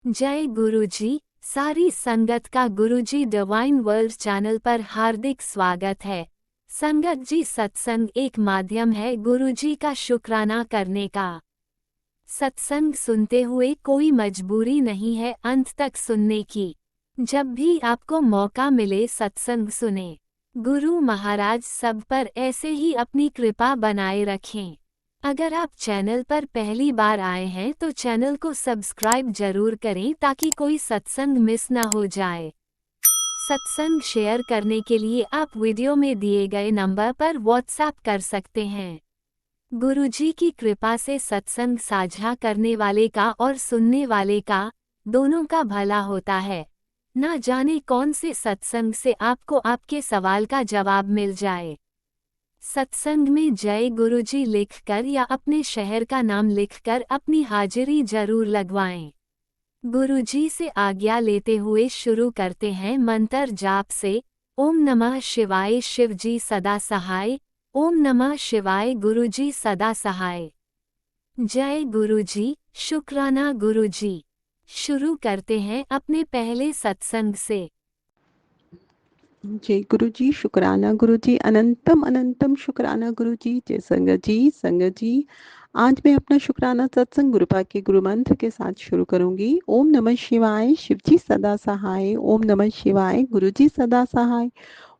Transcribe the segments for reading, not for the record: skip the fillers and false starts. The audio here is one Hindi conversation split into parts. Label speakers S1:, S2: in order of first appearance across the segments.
S1: जय गुरुजी। सारी संगत का गुरुजी डिवाइन वर्ल्ड चैनल पर हार्दिक स्वागत है। संगत जी, सत्संग एक माध्यम है गुरुजी का शुक्राना करने का। सत्संग सुनते हुए कोई मजबूरी नहीं है अंत तक सुनने की। जब भी आपको मौका मिले सत्संग सुने। गुरु महाराज सब पर ऐसे ही अपनी कृपा बनाए रखें। अगर आप चैनल पर पहली बार आए हैं तो चैनल को सब्सक्राइब जरूर करें ताकि कोई सत्संग मिस ना हो जाए। सत्संग शेयर करने के लिए आप वीडियो में दिए गए नंबर पर व्हाट्सएप कर सकते हैं। गुरुजी की कृपा से सत्संग साझा करने वाले का और सुनने वाले का दोनों का भला होता है। ना जाने कौन से सत्संग से आपको आपके सवाल का जवाब मिल जाए। सत्संग में जय गुरुजी लिखकर या अपने शहर का नाम लिखकर अपनी हाजिरी जरूर लगवाएं। गुरुजी से आज्ञा लेते हुए शुरू करते हैं मंत्र जाप से। ओम नमः शिवाय शिवजी सदा सहाय। ओम नमः शिवाय गुरुजी सदा सहाय। जय गुरुजी, शुक्राना गुरुजी। शुरू करते हैं अपने पहले सत्संग से।
S2: जय गुरु जी, शुक्राना गुरु जी, अनंतम अनंतम शुक्राना गुरु जी। जय संगत जी। संगत जी, आज मैं अपना शुक्राना सत्संग गुरुपा के गुरु मंत्र के साथ शुरू करूंगी। ओम नमः शिवाय शिवजी सदा सहाय। ओम नमः शिवाय गुरु जी सदा सहाय।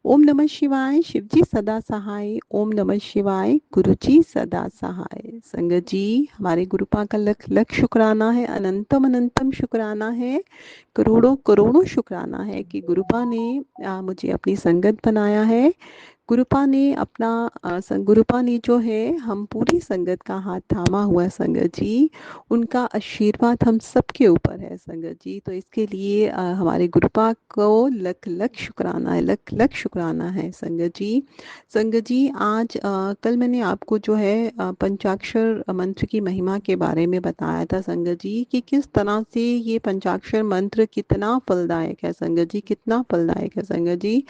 S2: ओम नमः शिवाय शिवजी सदा सहाय। ओम नमः शिवाय गुरुजी सदा सहाय। संगत जी, हमारे गुरुपा का लख लख शुक्राना है, अनंतम अनंतम शुक्राना है, करोड़ों करोड़ों शुक्राना है कि गुरुपा ने मुझे अपनी संगत बनाया है। गुरुपा ने गुरुपा ने जो है हम पूरी संगत का हाथ थामा हुआ है संगत जी। उनका आशीर्वाद हम सबके ऊपर है संगत जी। तो इसके लिए हमारे गुरुपा को लख लख शुक्राना है, लख लख शुक्राना है संगत जी। संगत जी, आज कल मैंने आपको जो है पंचाक्षर मंत्र की महिमा के बारे में बताया था संगत जी कि किस तरह से ये पंचाक्षर मंत्र कितना फलदायक है संगत जी, कितना फलदायक है संगत जी।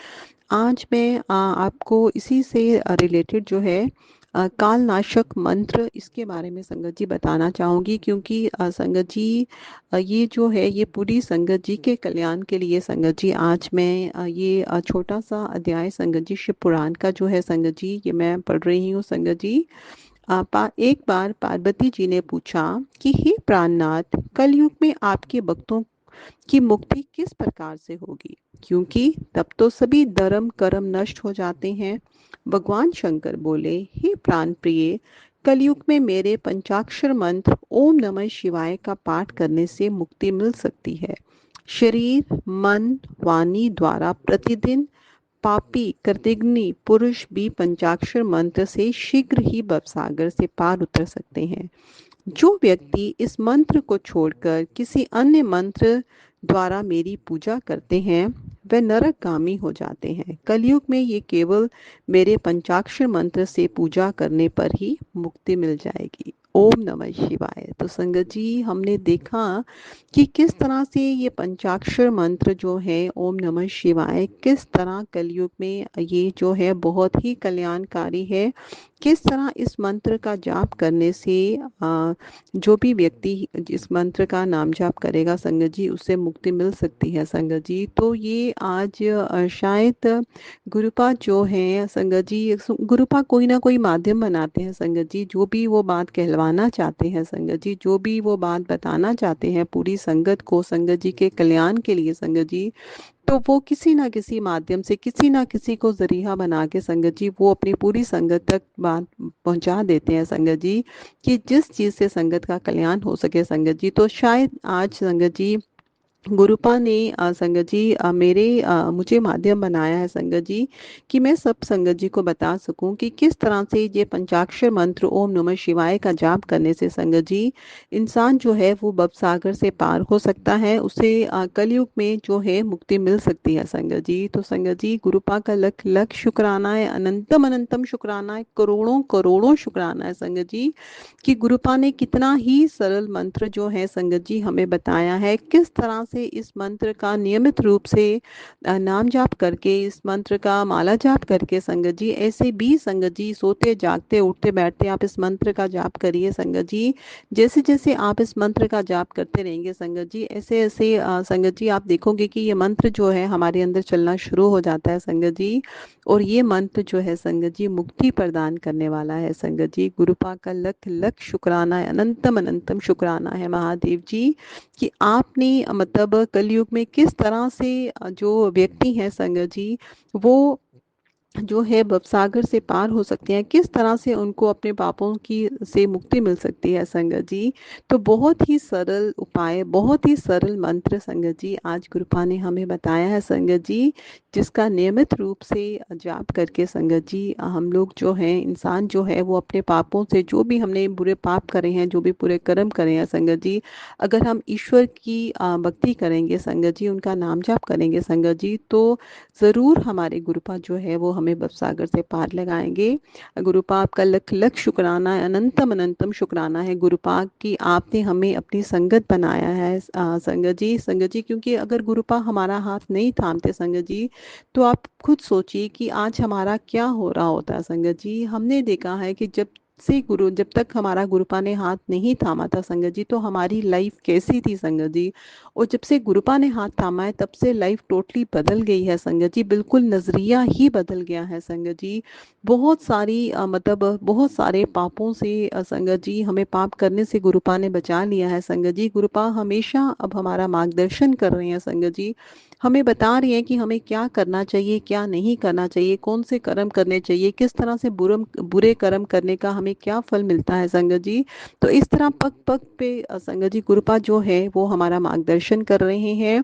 S2: आज मैं आपको इसी से रिलेटेड जो है काल नाशक मंत्र इसके बारे में संगत जी बताना चाहूँगी, क्योंकि संगत जी ये जो है ये पूरी संगत जी के कल्याण के लिए संगत जी आज मैं ये छोटा सा अध्याय संगत जी शिव पुराण का जो है संगत जी ये मैं पढ़ रही हूँ संगत जी। एक बार पार्वती जी ने पूछा कि हे प्राणनाथ, कलयुग में आपके भक्तों की मुक्ति किस प्रकार से होगी, क्योंकि तब तो सभी धर्म कर्म नष्ट हो जाते हैं। भगवान शंकर बोले, हे प्राण प्रिय, कलयुग में मेरे पंचाक्षर मंत्र ओम नमः शिवाय का पाठ करने से मुक्ति मिल सकती है। शरीर मन वाणी द्वारा प्रतिदिन पापी कृतघ्नि पुरुष भी पंचाक्षर मंत्र से शीघ्र ही भवसागर से पार उतर सकते हैं। जो व्यक्ति इस मंत्र को छोड़कर किसी अन्य मंत्र द्वारा मेरी पूजा करते हैं वे नरकगामी हो जाते हैं। कलयुग में ये केवल मेरे पंचाक्षर मंत्र से पूजा करने पर ही मुक्ति मिल जाएगी। ओम नमः शिवाय। तो संगत जी, हमने देखा कि किस तरह से ये पंचाक्षर मंत्र जो है ओम नमः शिवाय किस तरह कलयुग में ये जो है बहुत ही कल्याणकारी है। किस तरह इस मंत्र का जाप करने से जो भी व्यक्ति इस मंत्र का नाम जाप करेगा संगत जी उससे मुक्ति मिल सकती है संगत जी। तो ये आज शायद गुरुपा जो है संगत जी, गुरुपा कोई ना कोई माध्यम बनाते हैं संगत जी। जो भी वो बात कहलवाना चाहते हैं संगत जी, जो भी वो बात बताना चाहते हैं पूरी संगत को संगत जी के कल्याण के लिए संगत जी, तो वो किसी ना किसी माध्यम से किसी ना किसी को जरिया बना के संगत जी वो अपनी पूरी संगत तक बात पहुंचा देते हैं संगत जी कि जिस चीज़ से संगत का कल्याण हो सके संगत जी। तो शायद आज संगत जी गुरुपा ने संगत जी मुझे माध्यम बनाया है संगत जी कि मैं सब संगत जी को बता सकूं कि किस तरह से ये पंचाक्षर मंत्र ओम नमः शिवाय का जाप करने से संगत जी इंसान जो है वो भवसागर से पार हो सकता है, उसे कलयुग में जो है मुक्ति मिल सकती है संगत जी। तो संगत जी, गुरुपा का लख लख शुक्राना है, अनंतम अनंतम शुक्राना है, करोड़ों करोड़ों शुक्राना है संगत जी कि गुरुपा ने कितना ही सरल मंत्र जो है संगत जी हमें बताया है, किस तरह से से इस मंत्र का नियमित रूप से नाम जाप करके, इस मंत्र का माला जाप करके संगत जी, ऐसे भी संगत जी सोते जागते उठते बैठते आप इस मंत्र का जाप करिए संगत जी। जैसे जैसे आप इस मंत्र का जाप करते रहेंगे संगत जी, ऐसे ऐसे संगत जी आप देखोगे कि ये मंत्र जो है हमारे अंदर चलना शुरू हो जाता है संगत जी। और ये मंत्र जो है संगत जी मुक्ति प्रदान करने वाला है संगत जी। गुरुपा का लख लख शुक्राना है, अनंतम अनंतम शुक्राना है महादेव जी, कि आपने मतलब कलयुग में किस तरह से जो व्यक्ति हैं संगत जी, वो जो है भवसागर से पार हो सकते हैं, किस तरह से उनको अपने पापों की से मुक्ति मिल सकती है संगत जी। तो बहुत ही सरल उपाय, बहुत ही सरल मंत्र संगत जी आज कृपा ने हमें बताया है संगत जी, जिसका नियमित रूप से जाप करके संगत जी हम लोग जो हैं, इंसान जो है वो अपने पापों से, जो भी हमने बुरे पाप करे हैं, जो भी बुरे कर्म करे हैं संगत जी, अगर हम ईश्वर की भक्ति करेंगे संगत जी, उनका नाम जाप करेंगे संगत जी, तो ज़रूर हमारे गुरुपा जो है वो हमें भवसागर से पार लगाएंगे। गुरुपा आपका लख लख शुक्राना है, अनंतम अनंतम शुक्राना है गुरुपा कि आपने हमें अपनी संगत बनाया है संगत जी। संगत जी क्योंकि अगर गुरुपा हमारा हाथ नहीं थामते संगत जी, तो आप खुद सोचिए कि आज हमारा क्या हो रहा होता संगत जी। हमने देखा है कि जब तक हमारा गुरुपा ने हाथ नहीं थामा था संगत जी, तो हमारी लाइफ कैसी थी संगत जी। और जब से गुरुपा ने हाथ थामा है तब से लाइफ टोटली बदल गई है संगत जी, बिल्कुल नज़रिया ही बदल गया है संगत जी। बहुत सारी मतलब बहुत सारे पापों से संगत जी, हमें पाप करने से गुरुपा ने बचा लिया है संगत जी। गुरुपा हमेशा अब हमारा मार्गदर्शन कर रहे हैं संगत जी, हमें बता रही हैं कि हमें क्या करना चाहिए, क्या नहीं करना चाहिए, कौन से कर्म करने चाहिए, किस तरह से बुरे कर्म करने का हमें क्या फल मिलता है संगत जी। तो इस तरह पग पग पे संगत जी गुरुपा जो है वो हमारा मार्गदर्शन कर रहे हैं,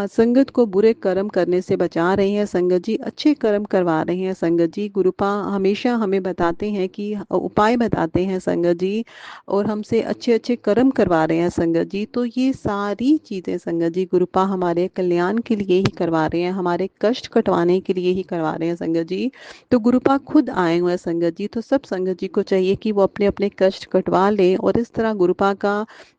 S2: संगत को बुरे कर्म करने से बचा रहे हैं संगत जी, अच्छे कर्म करवा रहे हैं संगत जी। गुरुपा हमेशा हमें बताते हैं कि उपाय बताते हैं संगत जी, और हमसे अच्छे अच्छे कर्म करवा रहे हैं संगत जी। तो ये सारी चीज़ें संगत जी गुरुपा हमारे कल्याण के लिए ही करवा रहे हैं, हमारे कष्ट कटवाने के लिए ही करवा रहे हैं संगत जी। तो गुरुपा खुद आए हुए हैं संगत जी, तो सब संगत जी को चाहिए कि वो अपने अपने कष्ट कटवा लें और इस तरह गुरुपा का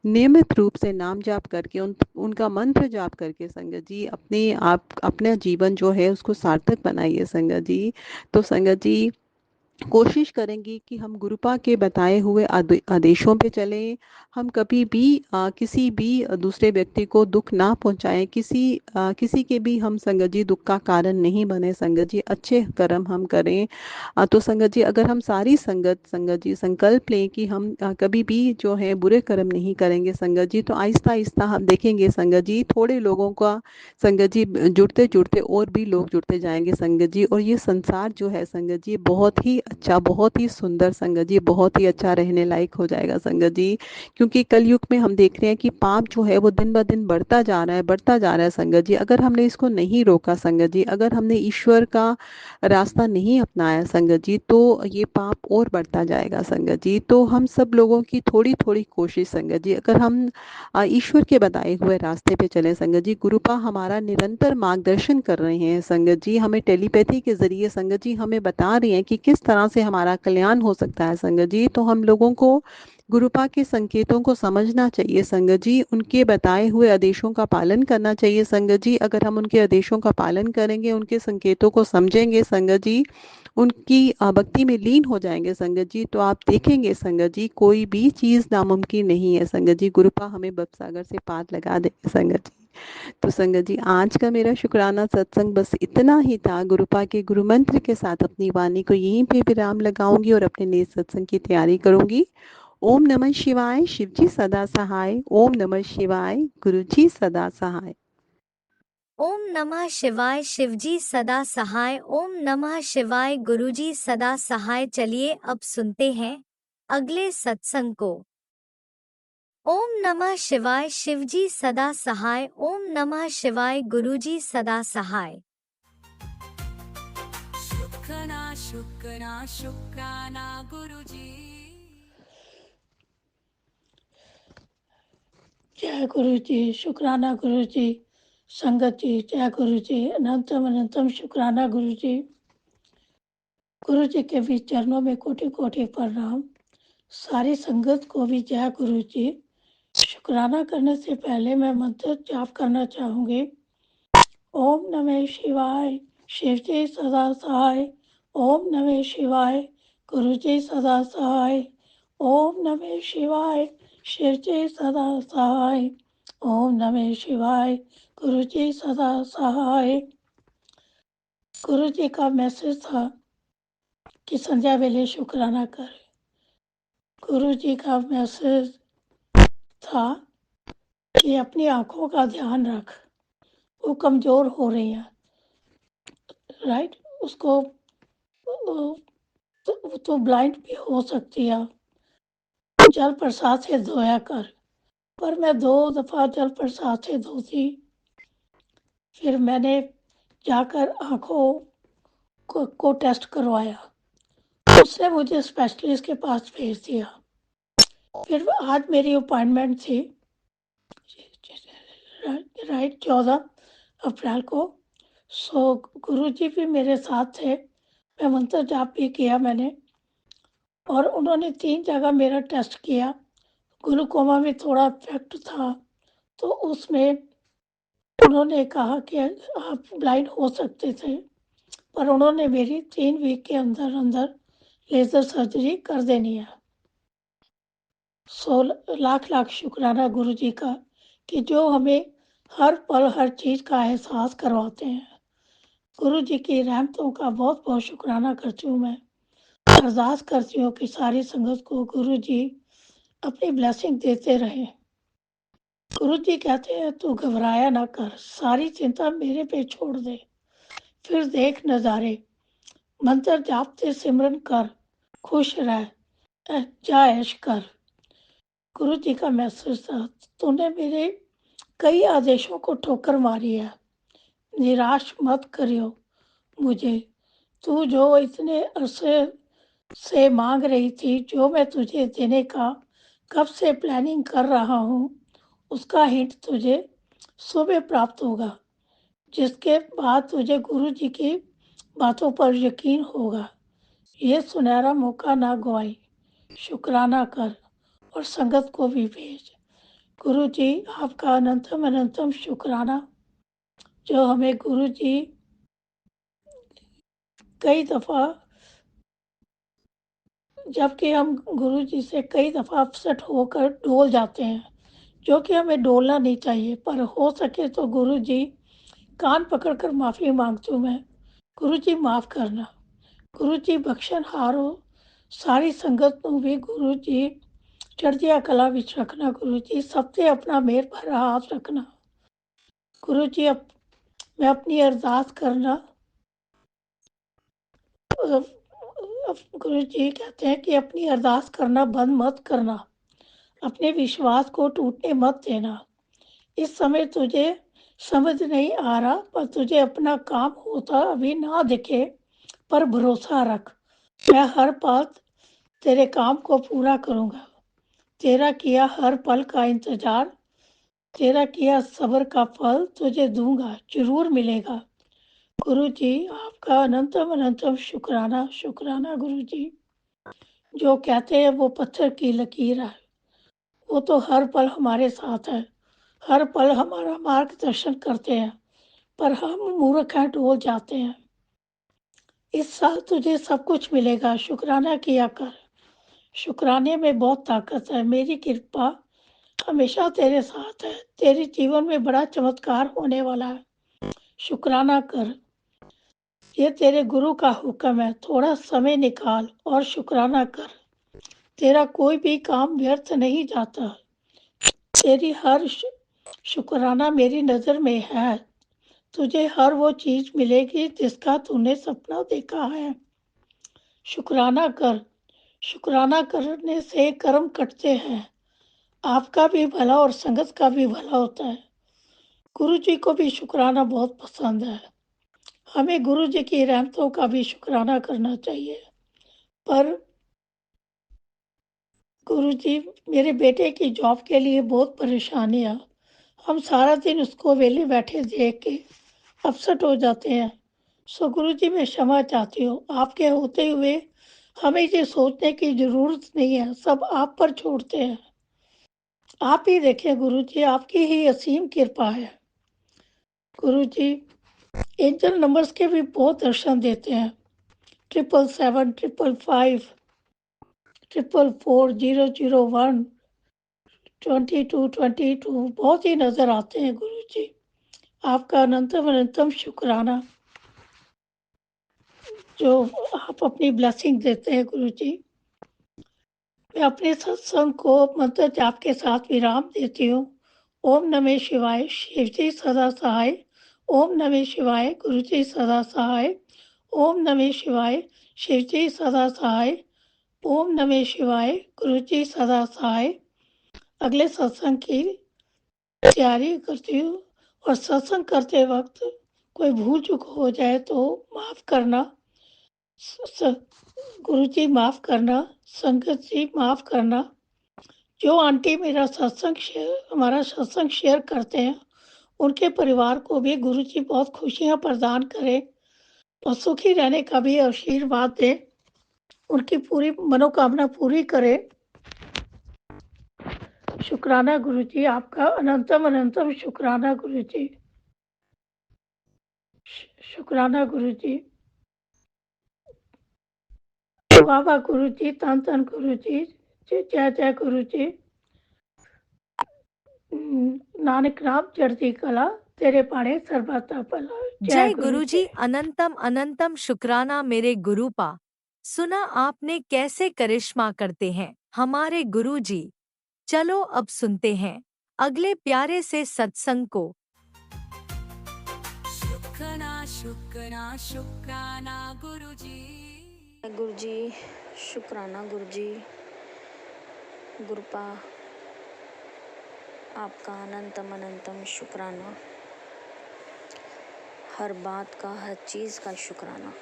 S2: नियमित रूप से नाम जाप करके उनका मंत्र जाप करके संगत जी अपने आप अपना जीवन जो है उसको सार्थक बनाइए संगत जी। तो संगत जी कोशिश करेंगी कि हम गुरुपा के बताए हुए आदेशों पे चलें, हम कभी भी किसी भी दूसरे व्यक्ति को दुख ना पहुंचाएं, किसी के भी हम संगत जी दुख का कारण नहीं बने संगत जी, अच्छे कर्म हम करें। तो संगत जी अगर हम सारी संगत जी संकल्प लें कि हम कभी भी जो है बुरे कर्म नहीं करेंगे संगत जी, तो आहिस्ता आहिस्ता हम देखेंगे संगत जी थोड़े लोगों का संगत जी जुड़ते जुड़ते और भी लोग जुड़ते जाएंगे संगत जी, और ये संसार जो है संगत जी बहुत ही अच्छा, बहुत ही सुंदर संगत जी, बहुत ही अच्छा रहने लायक हो जाएगा संगत जी। क्योंकि कलयुग में हम देख रहे हैं कि पाप जो है वो दिन ब दिन बढ़ता जा रहा है, बढ़ता जा रहा है संगत जी। अगर हमने इसको नहीं रोका संगत जी, अगर हमने ईश्वर का रास्ता नहीं अपनाया संगत जी, तो ये पाप और बढ़ता जाएगा संगत जी। तो हम सब लोगों की थोड़ी थोड़ी कोशिश संगत जी, अगर हम ईश्वर के बताए हुए रास्ते पे चले संगत जी, गुरुपा हमारा निरंतर मार्गदर्शन कर रहे हैं संगत जी, हमें टेलीपैथी के जरिए संगत जी हमें बता रही हैं कि किस तरह से हमारा कल्याण हो सकता है संगत जी। तो हम लोगों को गुरुपा के संकेतों को समझना चाहिए संगत जी, उनके बताए हुए आदेशों का पालन करना चाहिए संगत जी। अगर हम उनके आदेशों का पालन करेंगे, उनके संकेतों को समझेंगे संगत जी, उनकी भक्ति में लीन हो जाएंगे संगत जी, तो आप देखेंगे संगत जी कोई भी चीज़ नामुमकिन नहीं है संगत जी। गुरुपा हमें भवसागर से पार लगा देंगे संगत जी। तो संगत जी आज का मेरा शुक्राना सत्संग बस इतना ही था। गुरुपा के गुरु मंत्र के साथ अपनी वाणी को यहीं पे विराम लगाऊंगी और अपने नए सत्संग की तैयारी करूंगी। ओम नमः शिवाय, शिव जी सदा सहाय। ओम नमः शिवाय, गुरु जी सदा सहाय।
S1: ओम नमः शिवाय, शिवजी सदा सहाय। ओम नमः शिवाय, गुरुजी सदा सहाय। चलिए अब सुनते हैं अगले सत्संग को। ओम नमः शिवाय, शिवजी सदा सहाय। ओम नमः शिवाय, गुरुजी सदा सहाय।
S3: शुक्राना शुक्राना शुक्राना गुरुजी।
S4: जय गुरु जी, शुक्राना गुरु जी, संगत जी जय गुरु जी, अनंतम अनंतम शुक्राना गुरु जी। गुरु जी के भी चरणों में कोटि कोटि प्रणाम। सारी संगत को भी जय गुरु जी, शुक्राना करने से पहले मैं मंत्र जाप करना चाहूँगी। ओम नमः शिवाय, शिव जी सदा सहाय। ओम नमः शिवाय, गुरु जी सदा सहाय। ओम नमः शिवाय, शिव जी सदा सहाय। ओम नमः शिवाय, गुरु जी सदा सहाय। गुरु जी का मैसेज था कि संध्या वेले शुक्राना कर। गुरु जी का मैसेज था कि अपनी आंखों का ध्यान रख, वो कमजोर हो रही हैं, राइट। उसको तो ब्लाइंड भी हो सकती है, जल प्रसाद से धोया कर। पर मैं 2 दफा जल प्रसाद से धोती, फिर मैंने जाकर आंखों को टेस्ट करवाया, उसने मुझे स्पेशलिस्ट के पास भेज दिया। फिर आज मेरी अपॉइंटमेंट थी, राइट, 14 अप्रैल को। सो गुरु जी भी मेरे साथ थे, मैं मंत्र जाप भी किया मैंने, और उन्होंने 3 जगह मेरा टेस्ट किया। ग्लूकोमा में थोड़ा इफेक्ट था, तो उसमें उन्होंने कहा कि आप ब्लाइंड हो सकते थे, पर उन्होंने मेरी 3 वीक के अंदर अंदर लेज़र सर्जरी कर देनी है। सो लाख लाख शुक्राना गुरु जी का कि जो हमें हर पल हर चीज़ का एहसास करवाते हैं। गुरु जी की रहमतों का बहुत बहुत शुक्राना करती हूँ मैं। अरदास करती हूँ कि सारी संगत को गुरु जी अपनी ब्लेसिंग देते रहें। गुरु जी कहते हैं तू घबराया ना कर, सारी चिंता मेरे पे छोड़ दे, फिर देख नज़ारे, मंत्र जापते सिमरन कर, खुश रह, जा ऐश कर। गुरु जी का मैसेज था, तूने मेरे कई आदेशों को ठोकर मारी है, निराश मत करियो मुझे। तू जो इतने अरसे से मांग रही थी, जो मैं तुझे देने का कब से प्लानिंग कर रहा हूँ, उसका हिंट तुझे सुबह प्राप्त होगा, जिसके बाद तुझे गुरु जी की बातों पर यकीन होगा। ये सुनहरा मौका ना गवाई, शुक्राना कर और संगत को भी भेज। गुरु जी आपका अनंतम अनंतम शुक्राना, जो हमें गुरु जी कई दफ़ा, जबकि हम गुरु जी से कई दफ़ा अपसेट होकर डोल जाते हैं, जो कि हमें डोलना नहीं चाहिए, पर हो सके तो गुरु जी कान पकड़कर माफ़ी मांगती हूँ मैं। गुरु जी माफ़ करना, गुरु जी बख्शनहार हो। सारी संगत ਨੂੰ भी गुरु जी चढ़दिया कला विच रखना। गुरु जी सब ते अपना मेहर भरा हाथ रखना। गुरु जी मैं अपनी अरदास करना, गुरु जी कहते हैं कि अपनी अरदास करना बंद मत करना, अपने विश्वास को टूटने मत देना। इस समय तुझे समझ नहीं आ रहा, पर तुझे अपना काम होता अभी ना दिखे, पर भरोसा रख, मैं हर पल तेरे काम को पूरा करूँगा। तेरा किया हर पल का इंतज़ार, तेरा किया सब्र का फल तुझे दूँगा, ज़रूर मिलेगा। गुरु जी आपका अनंतम अनंतम शुक्राना, शुक्राना गुरु जी। जो कहते हैं वो पत्थर की लकीर है, वो तो हर पल हमारे साथ है, हर पल हमारा मार्गदर्शन करते हैं, पर हम मूर्ख हैं, डोल जाते हैं। इस साल तुझे सब कुछ मिलेगा, शुक्राना किया कर। शुक्राने में बहुत ताकत है, मेरी कृपा हमेशा तेरे साथ है, तेरे जीवन में बड़ा चमत्कार होने वाला है, शुक्राना कर। ये तेरे गुरु का हुक्म है, थोड़ा समय निकाल और शुक्राना कर। तेरा कोई भी काम व्यर्थ नहीं जाता, तेरी हर शुक्राना मेरी नज़र में है। तुझे हर वो चीज़ मिलेगी जिसका तूने सपना देखा है, शुक्राना कर। शुक्राना करने से कर्म कटते हैं, आपका भी भला और संगत का भी भला होता है। गुरु जी को भी शुक्राना बहुत पसंद है, हमें गुरु जी की रहमतों का भी शुक्राना करना चाहिए। पर गुरु जी मेरे बेटे की जॉब के लिए बहुत परेशानियाँ, हम सारा दिन उसको वेले बैठे देख के अपसेट हो जाते हैं। सो गुरु जी मैं क्षमा चाहती हूँ, आपके होते हुए हमें ये सोचने की ज़रूरत नहीं है, सब आप पर छोड़ते हैं। आप ही देखें गुरु जी, आपकी ही असीम कृपा है। गुरु जी एंजल नंबर्स के भी बहुत दर्शन देते हैं, 777, 555, 444, 001, 22, बहुत ही नजर आते हैं गुरु जी। आपका अनंतम अनंतम शुक्राना जो आप अपनी ब्लेसिंग देते हैं गुरु जी। मैं अपने सत्संग को मंत्र जाप के साथ विराम देती हूँ। ओम नमः शिवाय, शिव जी सदा सहाय। ओम नमः शिवाय, गुरु जी सदा सहाय। ओम नमः शिवाय, शिव जी सदा सहाय। ओम नमः शिवाय, गुरु जी सदा सहाय। अगले सत्संग की तैयारी करती हूँ और सत्संग करते वक्त कोई भूल चूक हो जाए तो माफ करना। गुरु जी माफ करना, संगत जी माफ करना। जो आंटी मेरा हमारा सत्संग शेयर करते हैं, उनके परिवार को भी गुरु जी बहुत खुशियां प्रदान करें और सुखी रहने का भी आशीर्वाद दें, उनकी पूरी मनोकामना पूरी करें। शुक्राना गुरु जी, आपका अनंतम अनंतम शुक्राना गुरु जी। शुक्राना गुरु जी। वाह वाह गुरु जी, धन धन गुरु जी, जय जय गुरु जी। नानक नाम चढ़ती कला, तेरे पाड़े सर्वथा भला।
S5: जय गुरुजी, अनंतम अनंतम शुक्राना मेरे गुरुपा। सुना आपने कैसे करिश्मा करते हैं हमारे गुरुजी। चलो अब सुनते हैं अगले प्यारे से सत्संग को।
S3: शुक्राना शुक्राना शुक्राना गुरुजी।
S6: गुरुजी, शुक्राना गुरुजी। गुरुपा आपका अनंतम अनंतम शुक्राना, हर बात का, हर चीज़ का शुक्राना।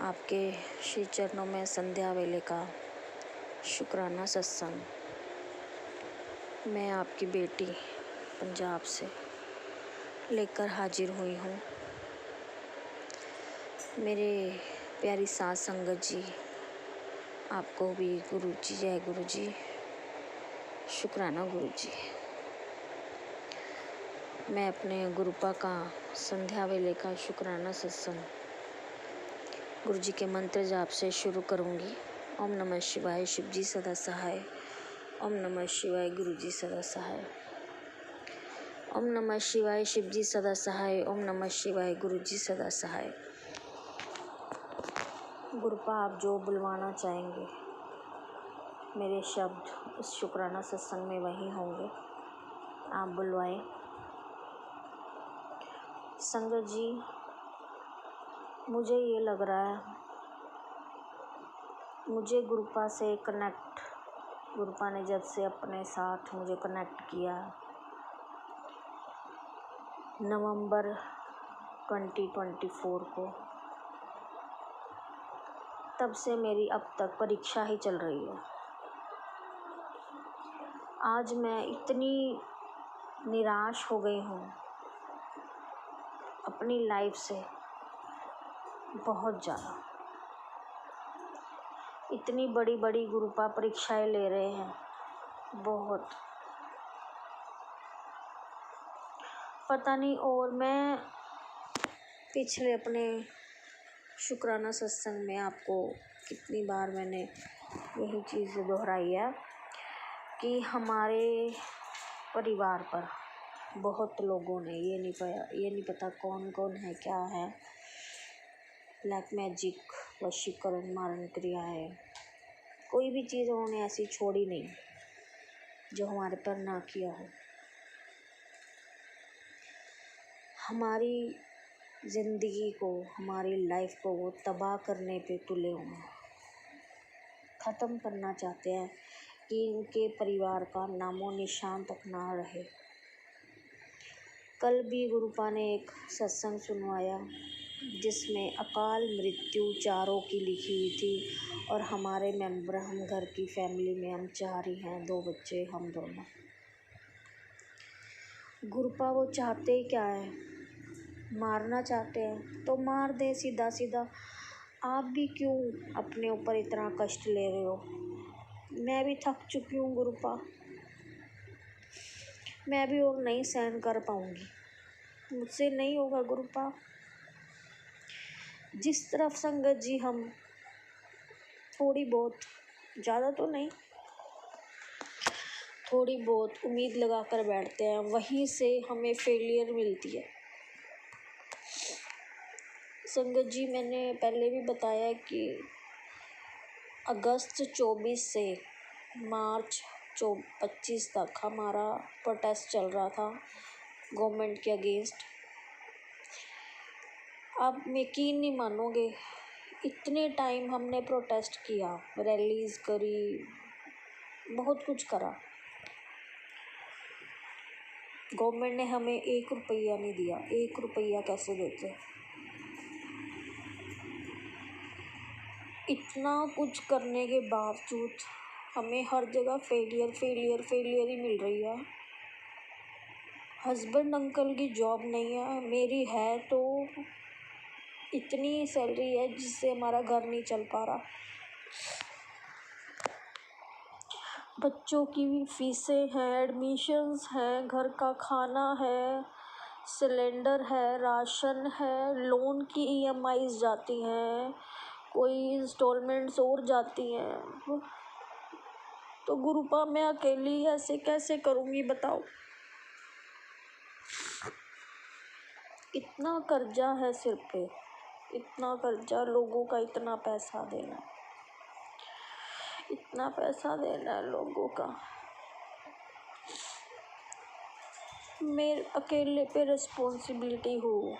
S6: आपके श्री चरणों में संध्या वेले का शुक्राना सत्संग। मैं आपकी बेटी पंजाब से लेकर हाजिर हुई हूँ। मेरे प्यारी साथ संगत जी, आपको भी गुरु जी, जय गुरु जी, शुक्राना गुरु जी। मैं अपने गुरुपा का संध्या वेले का शुक्राना सत्संग गुरु जी के मंत्र जाप से शुरू करूंगी। ओम नमः शिवाय, शिव जी सदा सहाय। ओम नमः शिवाय, गुरु जी सदा सहाय। ओम नमः शिवाय, शिव जी सदा सहाय। ओम नमः शिवाय, गुरु जी सदा सहाय। गुरुपा आप जो बुलवाना चाहेंगे, मेरे शब्द इस शुक्राना सत्संग में वही होंगे, आप बुलवाएं। संगत जी, मुझे ये लग रहा है, मुझे गुरुपा से कनेक्ट, गुरुपा ने जब से अपने साथ मुझे कनेक्ट किया, नवंबर 2024 को, तब से मेरी अब तक परीक्षा ही चल रही है। आज मैं इतनी निराश हो गई हूँ अपनी लाइफ से, बहुत ज़्यादा। इतनी बड़ी बड़ी गुरुपा परीक्षाएं ले रहे हैं, बहुत पता नहीं। और मैं पिछले अपने शुक्राना सत्संग में आपको कितनी बार मैंने यही चीज़ दोहराई है कि हमारे परिवार पर बहुत लोगों ने, ये नहीं पता कौन कौन है, क्या है, ब्लैक मैजिक, वशीकरण, मारण क्रिया है, कोई भी चीज़ उन्होंने ऐसी छोड़ी नहीं जो हमारे पर ना किया हो। हमारी ज़िंदगी को, हमारी लाइफ को वो तबाह करने पे तुले हुए हैं, ख़त्म करना चाहते हैं कि इनके परिवार का नामो निशान तक ना रहे। कल भी गुरुपा ने एक सत्संग सुनवाया जिसमें अकाल मृत्यु चारों की लिखी हुई थी, और हमारे मेंबर, हम घर की फैमिली में हम 4 ही हैं, 2 बच्चे, हम दोनों। गुरुपा वो चाहते ही क्या है, मारना चाहते हैं तो मार दे सीधा सीधा। आप भी क्यों अपने ऊपर इतना कष्ट ले रहे हो? मैं भी थक चुकी हूँ गुरुपा, मैं भी और नहीं सहन कर पाऊँगी, मुझसे नहीं होगा गुरुपा। जिस तरफ संगत जी हम थोड़ी बहुत, ज़्यादा तो नहीं, थोड़ी बहुत उम्मीद लगा कर बैठते हैं, वहीं से हमें फेलियर मिलती है। संगत जी, मैंने पहले भी बताया कि अगस्त 24 से मार्च 25 तक हमारा प्रोटेस्ट चल रहा था गवर्नमेंट के अगेंस्ट। आप यकीन नहीं मानोगे, इतने टाइम हमने प्रोटेस्ट किया, रैलीज करी, बहुत कुछ करा, गवर्नमेंट ने हमें 1 रुपया नहीं दिया। 1 रुपया कैसे देते? इतना कुछ करने के बावजूद हमें हर जगह फेलियर फेलियर फेलियर ही मिल रही है। हस्बैंड अंकल की जॉब नहीं है, मेरी है तो इतनी सैलरी है जिससे हमारा घर नहीं चल पा रहा। बच्चों की भी फीसें हैं, एडमिशन्स हैं, घर का खाना है, सिलेंडर है, राशन है, लोन की EMIs जाती हैं, कोई इंस्टॉलमेंट्स और जाती हैं। तो गुरुपा मैं अकेली ऐसे कैसे करूँगी बताओ? इतना कर्जा है सिर पे, इतना कर्जा, लोगों का इतना पैसा देना, इतना पैसा देना है लोगों का। मेरे अकेले पे रिस्पॉन्सिबिलिटी हो,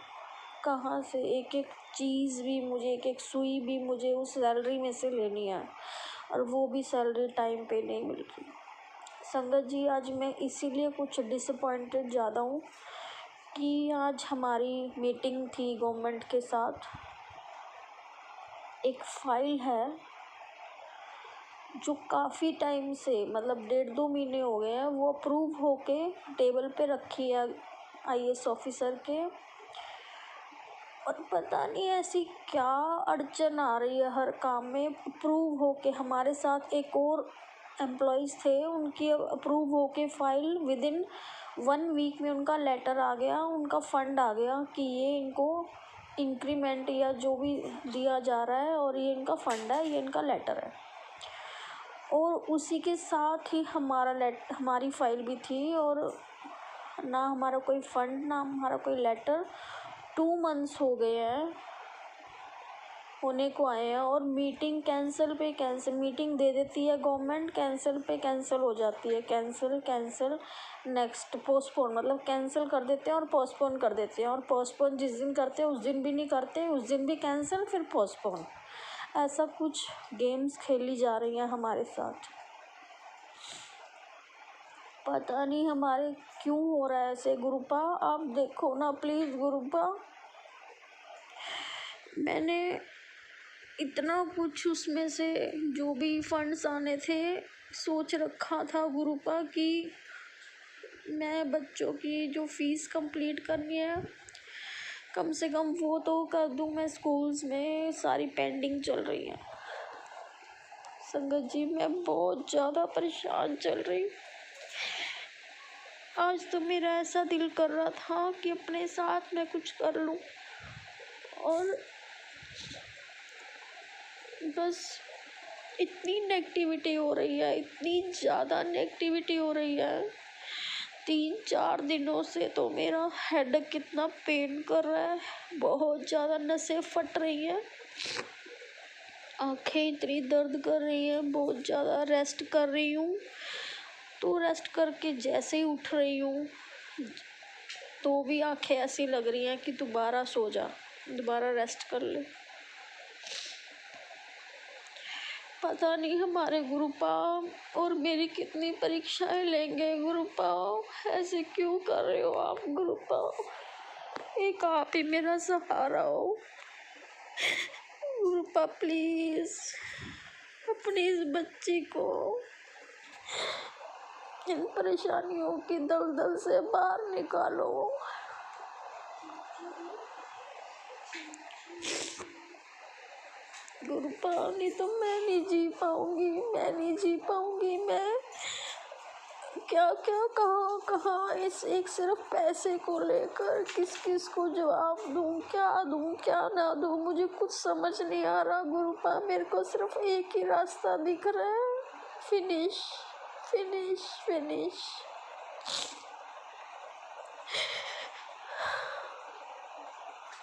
S6: कहाँ से एक एक चीज़ भी मुझे, एक एक सुई भी मुझे उस सैलरी में से लेनी है, और वो भी सैलरी टाइम पे नहीं मिल रही। संगत जी, आज मैं इसीलिए कुछ डिसअपॉइंटेड ज़्यादा हूँ कि आज हमारी मीटिंग थी गवर्नमेंट के साथ। एक फ़ाइल है जो काफ़ी टाइम से, मतलब 1.5-2 महीने हो गए हैं, वो अप्रूव होके टेबल पे रखी है IAS ऑफिसर के, और पता नहीं ऐसी क्या अड़चन आ रही है हर काम में। अप्रूव होके हमारे साथ एक और एम्प्लॉयज़ थे, उनकी अप्रूव होके फाइल विदिन 1 वीक में उनका लेटर आ गया, उनका फ़ंड आ गया कि ये इनको इंक्रीमेंट या जो भी दिया जा रहा है और ये इनका फ़ंड है, ये इनका लेटर है। और उसी के साथ ही हमारी फ़ाइल भी थी, और ना हमारा कोई फ़ंड, ना हमारा कोई लेटर। 2 मंथ्स हो गए हैं होने को आए हैं, और मीटिंग कैंसिल पे कैंसिल, मीटिंग दे देती है गवर्नमेंट, कैंसिल पे कैंसिल हो जाती है, कैंसिल कैंसिल नेक्स्ट पोस्टपोन, मतलब कैंसिल कर देते हैं और पोस्टपोन कर देते हैं, और पोस्टपोन जिस दिन करते हैं उस दिन भी नहीं करते, उस दिन भी कैंसिल, फिर पोस्टपोन। ऐसा कुछ गेम्स खेली जा रही हैं हमारे साथ। पता नहीं हमारे क्यों हो रहा है ऐसे। गुरुपा आप देखो ना प्लीज़ गुरुपा, मैंने इतना कुछ उसमें से जो भी फंड्स आने थे सोच रखा था गुरुपा कि मैं बच्चों की जो फ़ीस कंप्लीट करनी है कम से कम वो तो कर दूँ मैं। स्कूल्स में सारी पेंडिंग चल रही है। संगत जी, मैं बहुत ज़्यादा परेशान चल रही हूँ। आज तो मेरा ऐसा दिल कर रहा था कि अपने साथ मैं कुछ कर लूँ, और बस इतनी नेगेटिविटी हो रही है, इतनी ज़्यादा नेगेटिविटी हो रही है। 3-4 दिनों से तो मेरा हेड कितना पेन कर रहा है, बहुत ज़्यादा नसें फट रही हैं, आँखें इतनी दर्द कर रही हैं, बहुत ज़्यादा। रेस्ट कर रही हूँ तो रेस्ट करके जैसे ही उठ रही हूँ तो भी आँखें ऐसी लग रही हैं कि दोबारा सो जा, दोबारा रेस्ट कर ले। पता नहीं हमारे गुरुपा और मेरी कितनी परीक्षाएं लेंगे। गुरुपा ऐसे क्यों कर रहे हो आप? गुरुपा एक आप ही मेरा सहारा हो। गुरुपा प्लीज अपनी इस बच्ची को इन परेशानियों की दलदल से बाहर निकालो। गुरुपा नहीं तो मैं नहीं जी पाऊंगी, मैं नहीं जी पाऊंगी। मैं क्या क्या कहाँ कहाँ इस एक सिर्फ पैसे को लेकर किस किस को जवाब दूँ क्या ना दूँ, मुझे कुछ समझ नहीं आ रहा गुरुपा। मेरे को सिर्फ एक ही रास्ता दिख रहा है, फिनिश फिनिश फिनिश।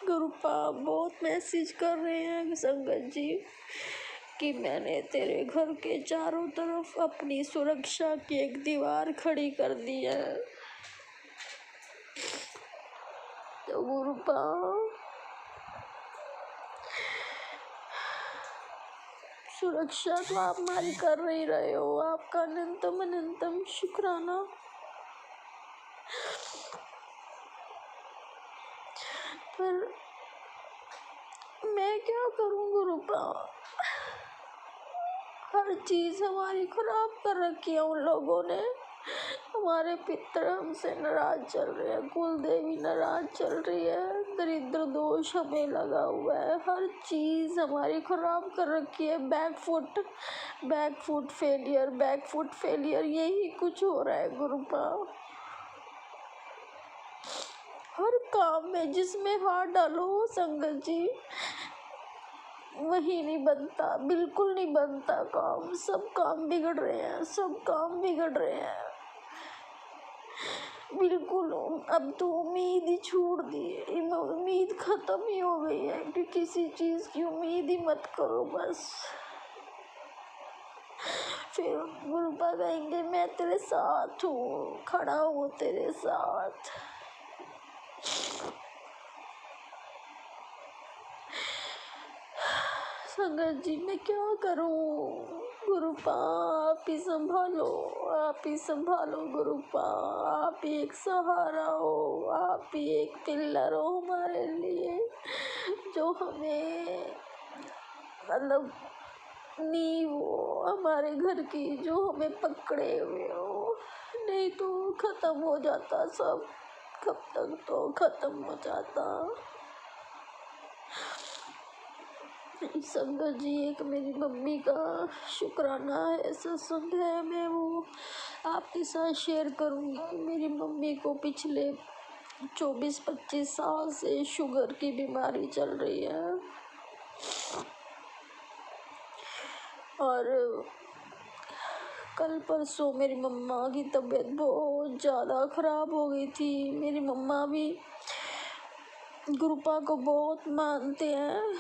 S6: गुरुपा बहुत मैसेज कर रहे हैं संगत जी कि मैंने तेरे घर के चारों तरफ अपनी सुरक्षा की एक दीवार खड़ी कर दी है। तो गुरुपा सुरक्षा तो आप हमारी कर ही रहे हो, आपका अनंतम अनंतम शुक्राना। पर मैं क्या करूं गुरुपा, हर चीज हमारी खराब कर रखी है उन लोगों ने। हमारे पितर हमसे नाराज चल रहे हैं, कुल देवी नाराज चल रही है, दरिद्र दोष हमें लगा हुआ है, हर चीज हमारी खराब कर रखी है। बैकफुट फेलियर यही कुछ हो रहा है गुरुपा। हर काम में जिसमें हाथ डालो संगत जी वही नहीं बनता, बिल्कुल नहीं बनता काम। सब काम बिगड़ रहे हैं बिल्कुल। अब तो उम्मीद ही छोड़ दी है, उम्मीद खत्म ही हो गई है कि किसी चीज की उम्मीद ही मत करो बस। फिर गुरुपा कहेंगे मैं तेरे साथ हूँ, खड़ा हूँ तेरे साथ। संगत जी मैं क्या करूं गुरुपा, आप ही संभालो गुरुपा। आप ही एक सहारा हो, आप ही एक पिलर हो हमारे लिए, जो हमें मतलब नींव हो हमारे घर की, जो हमें पकड़े हुए हो। नहीं तो खत्म हो जाता सब, कब तक तो खत्म हो जाता। संगत जी एक मेरी मम्मी का शुक्राना है, सत्संग है, मैं वो आपके साथ शेयर करूँगी। मेरी मम्मी को पिछले 24-25 साल से शुगर की बीमारी चल रही है और कल परसों मेरी मम्मा की तबीयत बहुत ज़्यादा ख़राब हो गई थी। मेरी मम्मा भी गुरुपा को बहुत मानते हैं,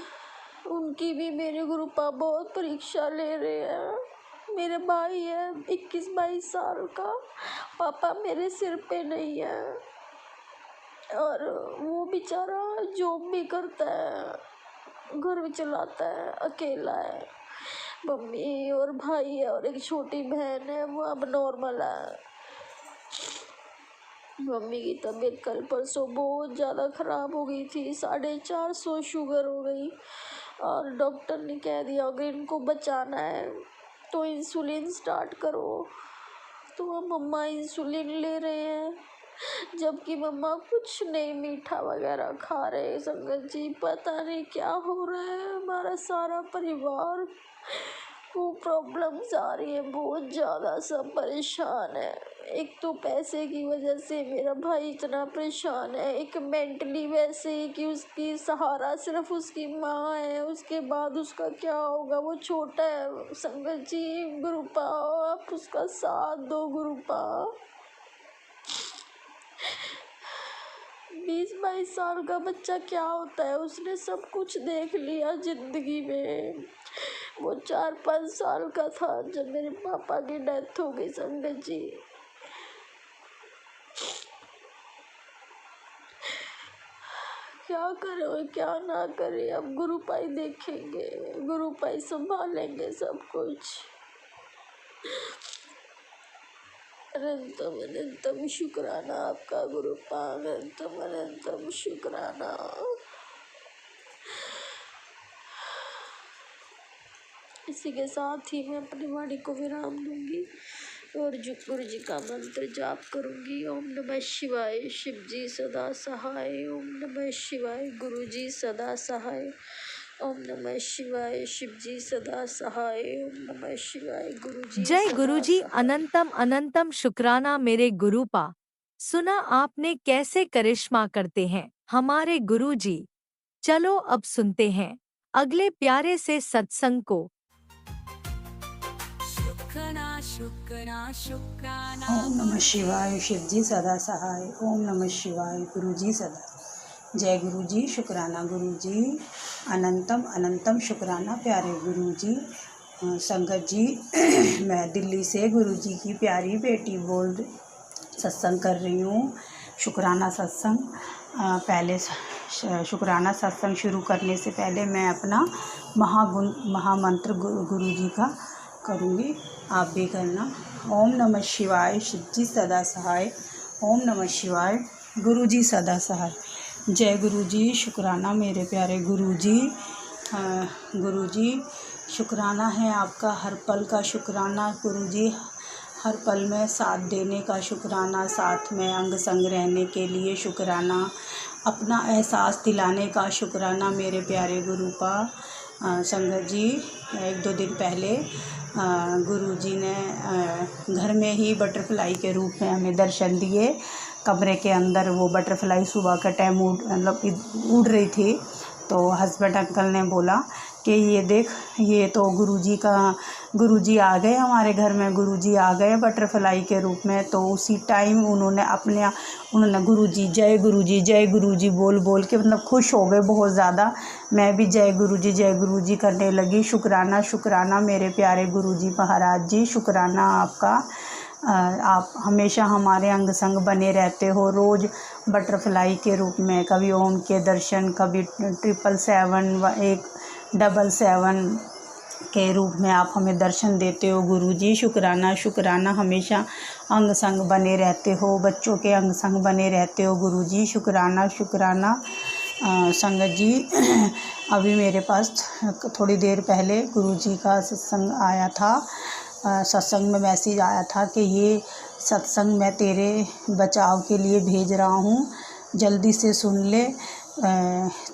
S6: उनकी भी मेरे गुरुपा बहुत परीक्षा ले रहे हैं। मेरे भाई है 21-22 साल का, पापा मेरे सिर पे नहीं है और वो बेचारा जॉब भी करता है, घर भी चलाता है, अकेला है। मम्मी और भाई है और एक छोटी बहन है, वो अब नॉर्मल है। मम्मी की तबीयत कल परसों बहुत ज़्यादा ख़राब हो गई थी, 450 शुगर हो गई और डॉक्टर ने कह दिया अगर इनको बचाना है तो इंसुलिन स्टार्ट करो। तो मम्मा इंसुलिन ले रहे हैं, जबकि मम्मा कुछ नहीं मीठा वगैरह खा रहे। संगत जी पता नहीं क्या हो रहा है, हमारा सारा परिवार को प्रॉब्लम्स आ रही है बहुत ज़्यादा, सब परेशान है। एक तो पैसे की वजह से मेरा भाई इतना परेशान है, एक मेंटली वैसे ही कि उसकी सहारा सिर्फ उसकी माँ है, उसके बाद उसका क्या होगा, वो छोटा है। संगत जी गुरुपा आप उसका साथ दो गुरुपा। 20-22 साल का बच्चा क्या होता है, उसने सब कुछ देख लिया जिंदगी में। वो 4-5 साल का था जब मेरे पापा की डेथ हो गई। संगत जी क्या करे और क्या ना करे, अब गुरुपाई देखेंगे, गुरुपाई संभालेंगे सब कुछ। अनंतम अनंतम शुक्राना आपका गुरुपा, अनंतम अनंतम शुक्राना। इसी के साथ ही मैं अपनी वाणी को विराम दूंगी और गुरु जी का मंत्र जाप करूंगी। ओम नमः शिवाय, शिव जी सदा सहाय। ओम नमः शिवाय, गुरु जी सदा सहाय। ओम नमः शिवाय। शिव जी सदा सहाय। ओम नमः शिवाय। गुरु जी
S5: जय
S6: सदा
S5: गुरुजी
S6: सहाय।
S5: अनंतम अनंतम शुक्राना मेरे गुरुपा। सुना आपने कैसे करिश्मा करते हैं हमारे गुरुजी। चलो अब सुनते हैं अगले प्यारे से सत्संग को।
S3: शुक्राना शुक्राना शुक्राना
S7: ओम नमः शिवाय। शिव जी सदा सहाय। ओम नमः शिवाय। गुरु जी सदा। जय गुरु जी। शुक्राना गुरु जी। अनंतम अनंतम शुक्राना प्यारे गुरु जी। संगत जी मैं दिल्ली से गुरु जी की प्यारी बेटी बोल सत्संग कर रही हूँ। शुक्राना सत्संग। पहले शुक्राना सत्संग शुरू करने से पहले मैं अपना महामंत्र गुरु जी का करूँगी, आप भी करना। ओम नमः शिवाय। शिव जी सदा सहाय। ओम नमः शिवाय। गुरु जी सदा सहाय। जय गुरु जी। शुक्राना मेरे प्यारे गुरु जी। गुरु जी शुक्राना है आपका हर पल का शुक्राना गुरु जी। हर पल में साथ देने का शुक्राना, साथ में अंग संग रहने के लिए शुक्राना, अपना एहसास दिलाने का शुक्राना मेरे प्यारे गुरुपा। संगत जी 1-2 दिन पहले गुरु जी ने घर में ही बटरफ्लाई के रूप में हमें दर्शन दिए। कमरे के अंदर वो बटरफ्लाई सुबह का टाइम उड़ रही थी, तो हस्बैंड अंकल ने बोला कि ये देख, ये तो गुरुजी आ गए हमारे घर में, गुरुजी आ गए बटरफ्लाई के रूप में। तो उसी टाइम उन्होंने गुरुजी जय गुरुजी बोल बोल के मतलब खुश हो गए बहुत ज़्यादा। मैं भी जय गुरुजी करने लगी। शुक्राना शुक्राना मेरे प्यारे गुरुजी महाराज जी। शुक्राना आपका। आप हमेशा हमारे अंग संग बने रहते हो, रोज़ बटरफ्लाई के रूप में, कभी ओम के दर्शन, कभी 777 177 के रूप में आप हमें दर्शन देते हो गुरुजी। शुक्राना शुक्राना। हमेशा अंग संग बने रहते हो, बच्चों के अंग संग बने रहते हो गुरुजी। शुक्राना शुक्राना। संगत जी अभी मेरे पास थोड़ी देर पहले गुरुजी का सत्संग आया था। सत्संग में मैसेज आया था कि ये सत्संग मैं तेरे बचाव के लिए भेज रहा हूँ, जल्दी से सुन ले।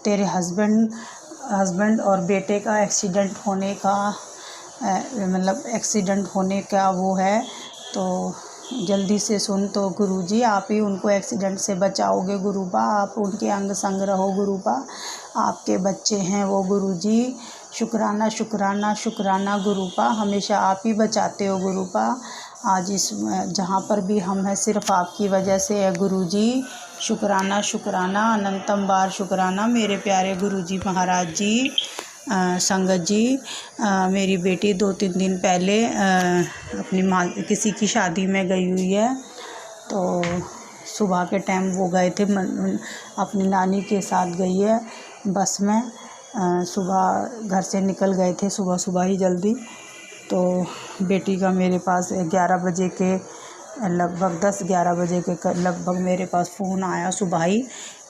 S7: तेरे हस्बैंड और बेटे का एक्सीडेंट होने का वो है, तो जल्दी से सुन। तो गुरुजी आप ही उनको एक्सीडेंट से बचाओगे गुरुपा, आप उनके अंग संग रहो गुरुपा, आपके बच्चे हैं वो गुरुजी। शुक्राना शुक्राना शुक्राना गुरुपा, हमेशा आप ही बचाते हो गुरुपा। आज इस जहाँ पर भी हम हैं सिर्फ़ आपकी वजह से है गुरुजी। शुक्राना शुक्राना। अनंतम बार शुक्राना मेरे प्यारे गुरुजी महाराज जी। संगत जी मेरी बेटी 2-3 दिन पहले अपनी माँ किसी की शादी में गई हुई है, तो सुबह के टाइम वो गए थे, अपनी नानी के साथ गई है बस में। सुबह घर से निकल गए थे सुबह ही जल्दी। तो बेटी का मेरे पास 11 बजे के लगभग 10-11 बजे के लगभग मेरे पास फ़ोन आया सुबह ही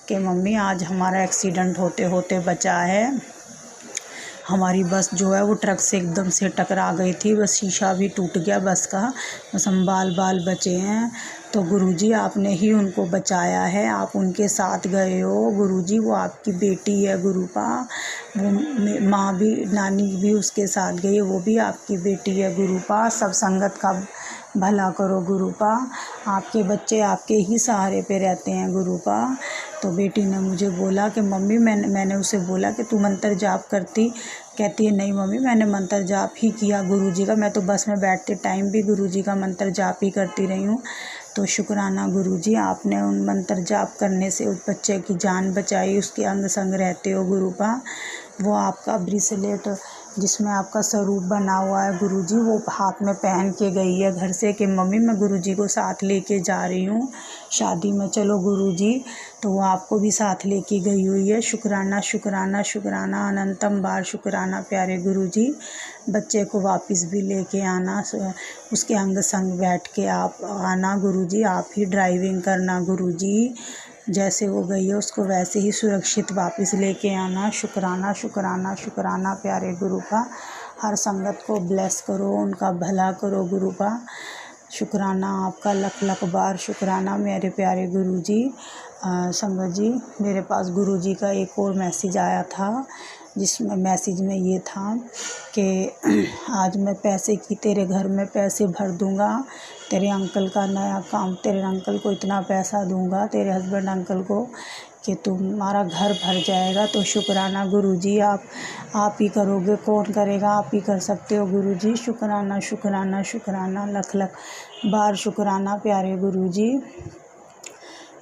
S7: कि मम्मी आज हमारा एक्सीडेंट होते होते बचा है। हमारी बस जो है वो ट्रक से एकदम से टकरा गई थी, बस शीशा भी टूट गया बस का, बस हम बाल बचे हैं। तो गुरुजी आपने ही उनको बचाया है, आप उनके साथ गए हो गुरुजी। वो आपकी बेटी है गुरुपा, वो माँ भी, नानी भी उसके साथ गई है, वो भी आपकी बेटी है गुरुपा। सब संगत का भला करो गुरुपा, आपके बच्चे आपके ही सहारे पे रहते हैं गुरुपा। तो बेटी ने मुझे बोला कि मम्मी मैंने उसे बोला कि तू मंत्र जाप करती, कहती है नहीं मम्मी मैंने मंत्र जाप ही किया गुरुजी का, मैं तो बस में बैठते टाइम भी गुरुजी का मंत्र जाप ही करती रही हूँ। तो शुक्राना गुरुजी, आपने उन मंत्र जाप करने से उस बच्चे की जान बचाई, उसके अंग संग रहते हो गुरुपा। वो आपका ब्रेसलेट जिसमें आपका स्वरूप बना हुआ है गुरुजी, वो हाथ में पहन के गई है घर से कि मम्मी मैं गुरुजी को साथ लेके जा रही हूँ शादी में, चलो गुरुजी। तो वो आपको भी साथ लेके गई हुई है। शुक्राना शुक्राना शुक्राना। अनंतम बार शुक्राना प्यारे गुरुजी। बच्चे को वापस भी लेके आना, उसके अंग संग बैठ के आप आना गुरुजी, आप ही ड्राइविंग करना गुरुजी। जैसे वो गई है उसको वैसे ही सुरक्षित वापस लेके आना। शुक्राना शुक्राना शुक्राना प्यारे गुरुपा। हर संगत को ब्लेस करो, उनका भला करो गुरुपा। शुक्राना आपका लख बार शुक्राना मेरे प्यारे गुरुजी। संगत जी मेरे पास गुरुजी का एक और मैसेज आया था, जिसमें मैसेज में ये था कि आज मैं पैसे की तेरे घर में पैसे भर दूंगा, तेरे अंकल का नया काम, तेरे अंकल को इतना पैसा दूंगा, तेरे हस्बैंड अंकल को, कि तुम्हारा घर भर जाएगा। तो शुक्राना गुरुजी, आप ही करोगे, कौन करेगा, आप ही कर सकते हो गुरुजी। शुक्राना शुक्राना शुक्राना, लख लख बार शुक्राना प्यारे गुरुजी।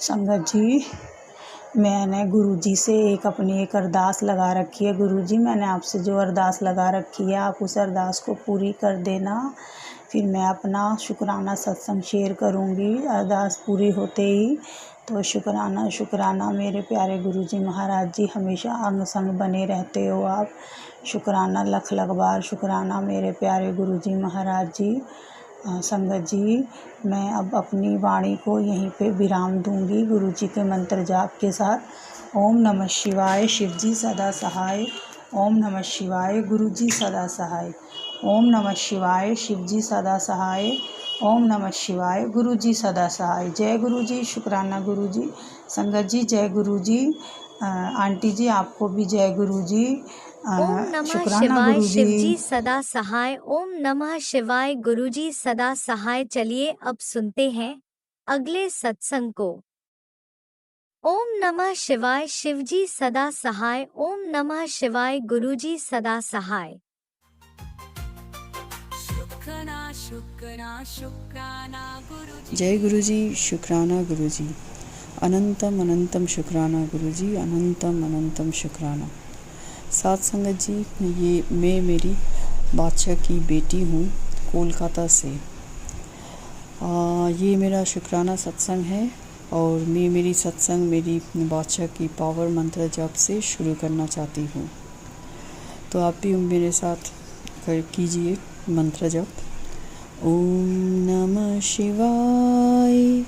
S7: संगत जी, मैंने गुरुजी से अपनी एक अरदास लगा रखी है। गुरुजी, मैंने आपसे जो अरदास लगा रखी है, आप उस अरदास को पूरी कर देना। फिर मैं अपना शुक्राना सत्संग शेयर करूँगी। अरदास पूरी होते ही तो शुक्राना शुक्राना मेरे प्यारे गुरुजी महाराज जी, हमेशा अंग संग बने रहते हो आप। शुक्राना लख लख बार शुक्राना मेरे प्यारे गुरुजी महाराज जी। संगत जी, मैं अब अपनी वाणी को यहीं पे विराम दूंगी गुरुजी के मंत्र जाप के साथ। ओम नमः शिवाय, शिवजी सदा सहाय। ओम नमः शिवाय, गुरुजी सदा सहाय। ओम नमः शिवाय, शिवजी सदा सहाय। ओम नमः शिवाय, गुरुजी सदा सहाय। जय गुरुजी, शुक्राना गुरुजी। संगत जी जय गुरुजी। आंटी जी आपको भी जय गुरुजी।
S5: ओम नमः
S7: शुक्राना
S5: शिवाय,
S7: गुरुजी।
S5: शिवजी सदा सहाय। ओम नमः शिवाय, गुरुजी सदा सहाय। चलिए अब सुनते हैं अगले सत्संग को। ओम नमः शिवाय, शिवजी सदा सहाय। ओम नमः शिवाय, गुरुजी सदा सहाय।
S3: शुक्राना शुक्राना शुक्राना गुरुजी।
S8: जय गुरुजी, शुक्राना गुरुजी। अनंतम अनंतम शुक्राना गुरुजी, अनंतम अनंतम शुक्राना। साथ संगत जी, ये मैं मेरी बादशाह की बेटी हूँ कोलकाता से। ये मेरा शुक्राना सत्संग है और मैं मेरी सत्संग मेरी बादशाह की पावर मंत्र जप से शुरू करना चाहती हूँ। तो आप भी मेरे साथ कीजिए मंत्र जप। ओम नमः शिवाय,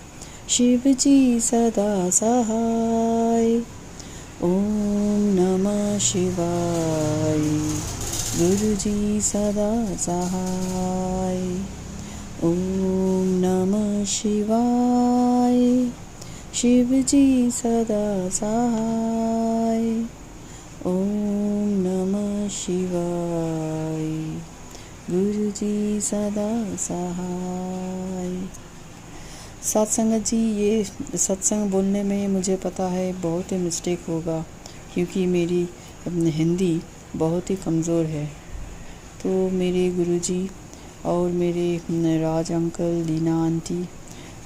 S8: शिव जी सदा सहाय। ओम नमः शिवाय, गुरुजी सदा सहाय। ओम नमः शिवाय, शिवजी सदा सहाय। ओम नमः शिवाय, गुरुजी सदा सहाय। सत्संग जी, ये सत्संग बोलने में मुझे पता है बहुत ही मिस्टेक होगा, क्योंकि मेरी हिंदी बहुत ही कमज़ोर है। तो मेरे गुरुजी और मेरे राज अंकल, लीना आंटी,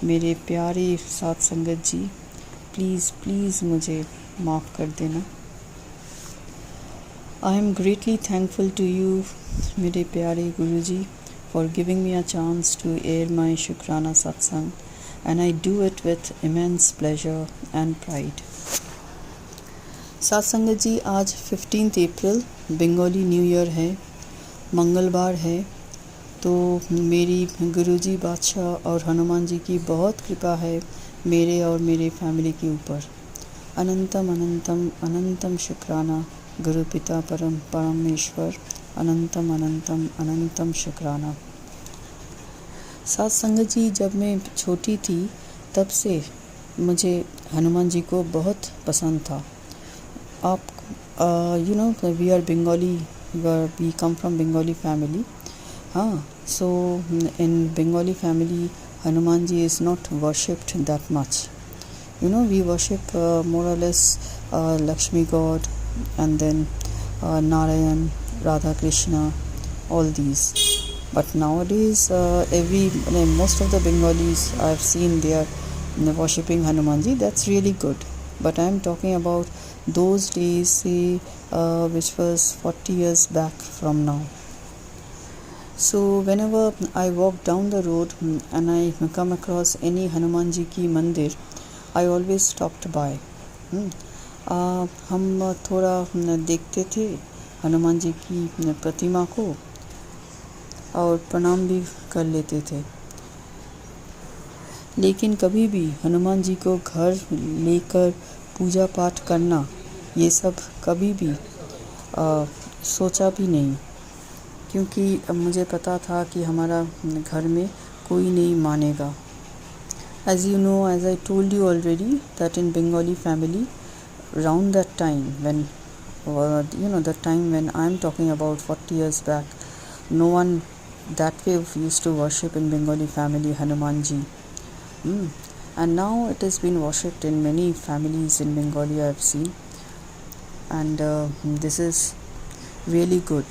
S8: मेरे प्यारे साथ संगत जी, प्लीज़ प्लीज़ मुझे माफ़ कर देना। I am greatly thankful to you मेरे प्यारे guruji for giving me a chance to air my शुक्राना satsang, and I do it with immense pleasure and pride. सत्संग जी, आज 15 अप्रैल बंगाली न्यू ईयर है, मंगलवार है। तो मेरी गुरुजी बादशाह और हनुमान जी की बहुत कृपा है मेरे और मेरे फैमिली के ऊपर। अनंतम अनंतम अनंतम शुक्राना गुरु पिता परम परमेश्वर, अनंतम अनंतम अनंतम शुक्राना। साथ संगत जी, जब मैं छोटी थी तब से मुझे हनुमान जी को बहुत पसंद था। आप you know we are Bengali, we come from Bengali family. हाँ, so in Bengali family Hanuman ji is not worshipped that much. You know, we worship more or less Lakshmi God, and then Narayan, Radha Krishna, all these. But nowadays, most of the Bengalis I've seen, they are worshipping Hanumanji. That's really good. But I'm talking about those days, say, which was 40 years back from now. So whenever I walk down the road and I come across any Hanumanji ki mandir, I always stopped by. हम थोड़ा देखते थे हनुमान जी की प्रतिमा को और प्रणाम भी कर लेते थे, लेकिन कभी भी हनुमान जी को घर लेकर पूजा पाठ करना, ये सब कभी भी सोचा भी नहीं, क्योंकि मुझे पता था कि हमारा घर में कोई नहीं मानेगा। As you know, as I told you already, that in Bengali family, around that time when the time when I'm talking about 40 years back, no one that way used to worship in Bengali family Hanumanji. And now it has been worshipped in many families in Bengali I have seen. And this is really good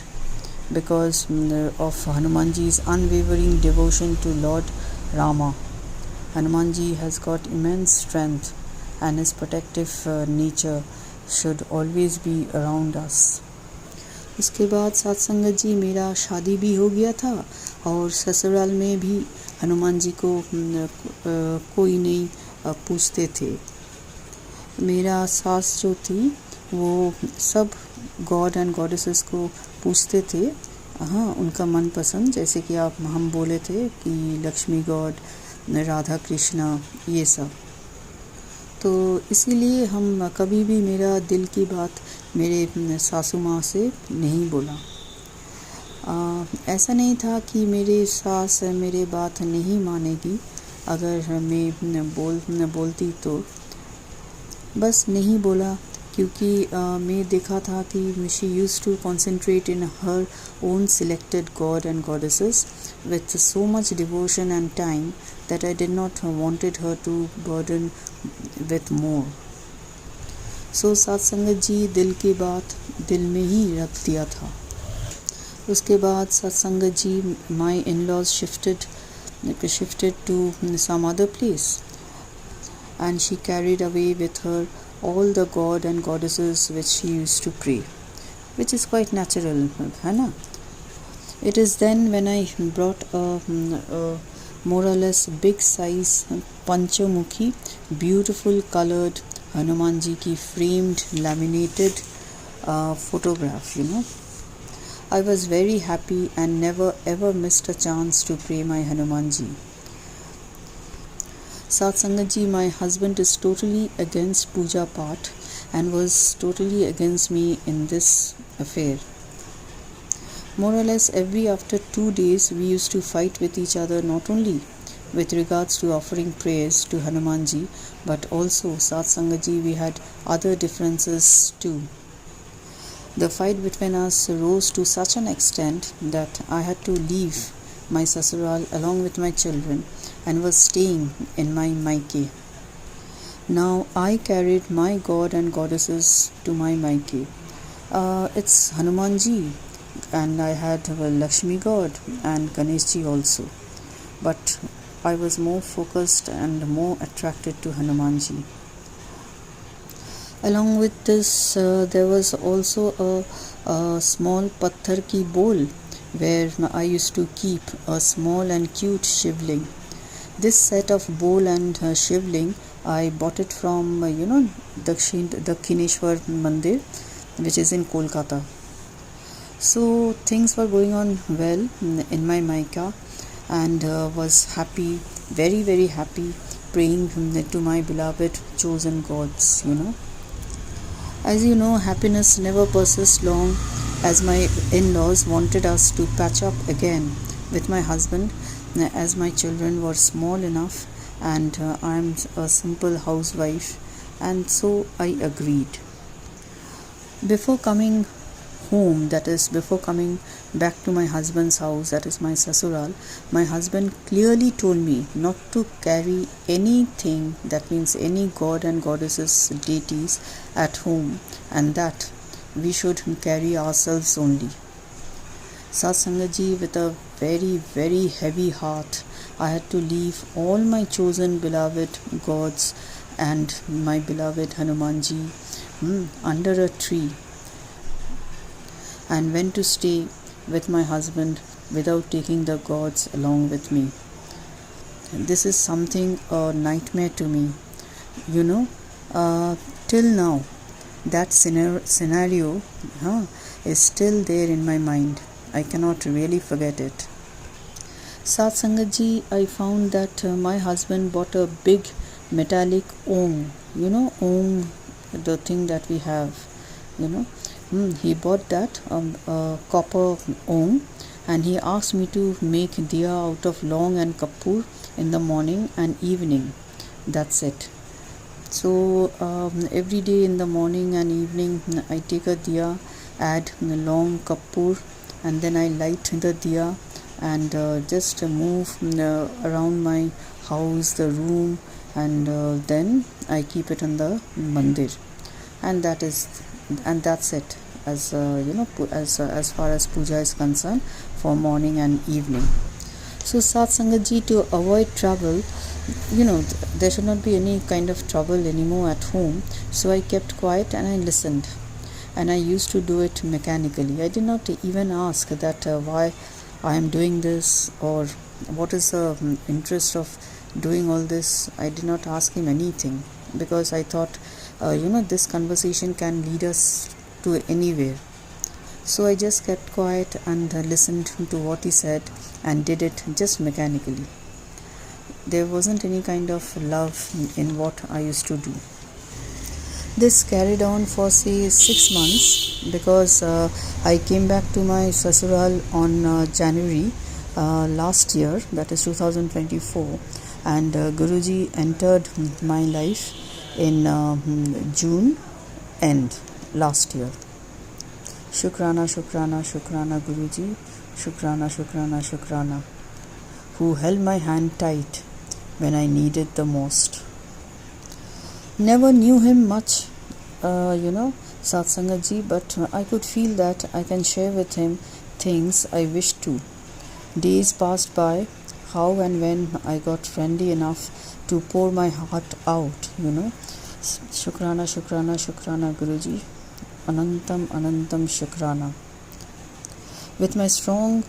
S8: because of Hanumanji's unwavering devotion to Lord Rama. Hanumanji has got immense strength and his protective nature should always be around us. उसके बाद सत्संगत जी मेरा शादी भी हो गया था और ससुराल में भी हनुमान जी को कोई नहीं पूछते थे। मेरा सास जो थी वो सब गॉड एंड गॉडेसेस को पूछते थे, हाँ उनका मनपसंद, जैसे कि हम बोले थे कि लक्ष्मी गॉड, राधा कृष्णा, ये सब। तो इसीलिए हम कभी भी मेरा दिल की बात मेरे सासू माँ से नहीं बोला। ऐसा नहीं था कि मेरी सास मेरे बात नहीं मानेगी, अगर मैं बोलती तो बस नहीं बोला, क्योंकि मैं देखा था कि she used to concentrate in her own selected god and goddesses with so much devotion and time that I did not wanted her to burden with more. So सत्संगत जी दिल की बात दिल में ही रख दिया था। उसके बाद सत्संगत जी my in-laws shifted to some other place and she carried away with her all the god and goddesses which she used to pray, which is quite natural, है ना? It is then when I brought a more or less big size Panchamukhi, beautiful colored Hanuman ji ki framed laminated photograph, I was very happy and never ever missed a chance to pray my Hanuman ji. Satsangat ji, my husband is totally against puja part and was totally against me in this affair. More or less every after 2 days we used to fight with each other, not only with regards to offering prayers to Hanuman ji, but also Satsangat ji, we had other differences too. The fight between us rose to such an extent that I had to leave my sasural along with my children and was staying in my maike. Now I carried my god and goddesses to my maike. It's Hanuman ji, and I had Lakshmi god and Ganesh ji also. But I was more focused and more attracted to Hanuman ji. Along with this, there was also a small patthar ki bowl where I used to keep a small and cute shivling. This set of bowl and shivling, I bought it from, Dakshineshwar Mandir, which is in Kolkata. So things were going on well in my Maika, and was happy, very, very happy, praying to my beloved chosen gods, As you know, happiness never persists long, as my in-laws wanted us to patch up again with my husband, as my children were small enough and I am a simple housewife, and so I agreed. Before coming home, that is before coming back to my husband's house, that is my sasural, my husband clearly told me not to carry anything, that means any god and goddesses, deities at home, and that we should carry ourselves only. Satsangat ji, with a very, very heavy heart, I had to leave all my chosen beloved gods and my beloved Hanuman ji under a tree and went to stay with my husband without taking the gods along with me. This is something a nightmare to me. Till now, that scenario is still there in my mind. I cannot really forget it. Satsangat ji, I found that my husband bought a big metallic Om. Om, the thing that we have, he bought that copper Om, and he asked me to make diya out of long and kapoor in the morning and evening. That's it. So every day in the morning and evening I take a diya, add a long kapoor, and then I light the diya and just move around my house, the room, and then I keep it in the mandir, and that's it. As as far as puja is concerned, for morning and evening. So Sat Sangat ji, to avoid trouble, there should not be any kind of trouble anymore at home, so I kept quiet and I listened, and I used to do it mechanically. I did not even ask that why I am doing this or what is the interest of doing all this. I did not ask him anything because I thought this conversation can lead us to anywhere. So I just kept quiet and listened to what he said and did it just mechanically. There wasn't any kind of love in what I used to do. This carried on for say 6 months because I came back to my sasural on January last year, that is 2024, and Guruji entered my life in June end last year. Shukrana, Shukrana, Shukrana Guruji, Shukrana, Shukrana, Shukrana, who held my hand tight when I needed the most. Never knew him much, Sat Sangat ji, but I could feel that I can share with him things I wished to. Days passed by, how and when I got friendly enough to pour my heart out, Shukrana, Shukrana, Shukrana Guruji, Anantam, Anantam Shukrana. With my strong,